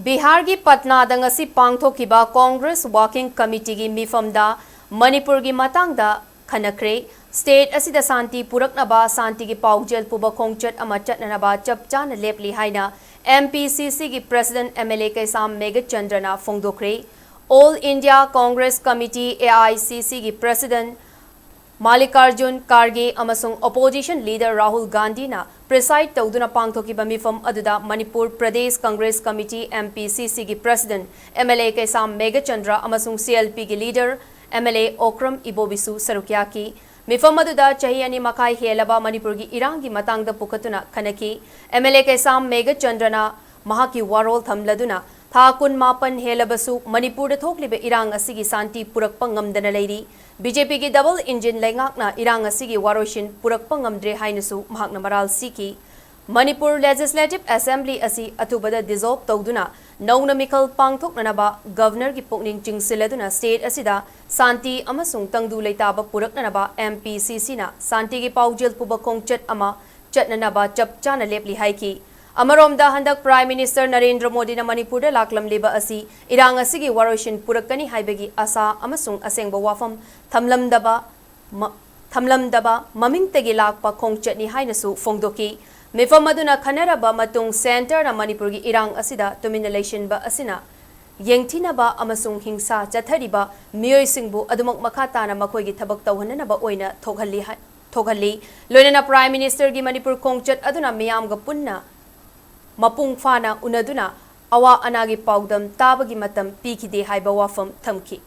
बिहार की Patna दंगसी पांगथोकिबा Congress working committee की मिफमदा मणिपुर की मतंगदा खनखरे स्टेट असिदा शांति पुरकनबा शांति की पाउजेल पुबा खोंगचट अमा चटनबा चप चाना लेपली हाइना एमपीसीसी की प्रेसिडेंट एमएलए कैसाम मेघचंद्रना फोंदोखरे All India Congress Committee AICC की president Mallikarjun Kharge amasung opposition leader Rahul Gandhi na preside tawduna pangthokiba mifam aduda Manipur Pradesh Congress Committee MPCC ki president MLA Kaisam Meghachandra amasung CLP ki leader MLA Okram Ibobisu sarukya ki mifam aduda chahi ani makai helaba Manipur ki irang ki matangda pukatuna khanaki MLA Kaisam Meghachandra na mahaki warol thamladuna Thakun mapan helabasu Manipur da thokliba irang asigi santi purakpa ngamdana leiri BJP की double engine लेंगाकना इरांग असिगी वारोशिन पुरकपा ngamdre hainasu mahakna maral siki Manipur Legislative Assembly asi atubada dissolve tawduna nauna mikal pangthoknanaba governor ki pokning chingsiladuna state asida santi amasung tangdu leitaba puraknanaba MPCC na santi ki paujel puba khongchat ama chatnaba chap chaana lepli haiki Amaromda handak Prime Minister Narendra Modi na Manipur da laklam leba asi irang asigi waroshin purakani haibagi asa amasung asengba wafam thamlamdaba maming tegi lakpa khongchat ni hainasu fongdoki mifam aduna khanaraba matung center na Manipur gi irang asida domination ba asina yengthina ba amasung hingsa chathariba miyoi singbu adumak makhata na makoi gi thabak tawhanna ba oina thoghalli loinana Prime Minister gi Manipur khongchat aduna miyam ga punna Mapung fana unaduna awa anagi paudam tabagi matam pikide haiba wafam thamki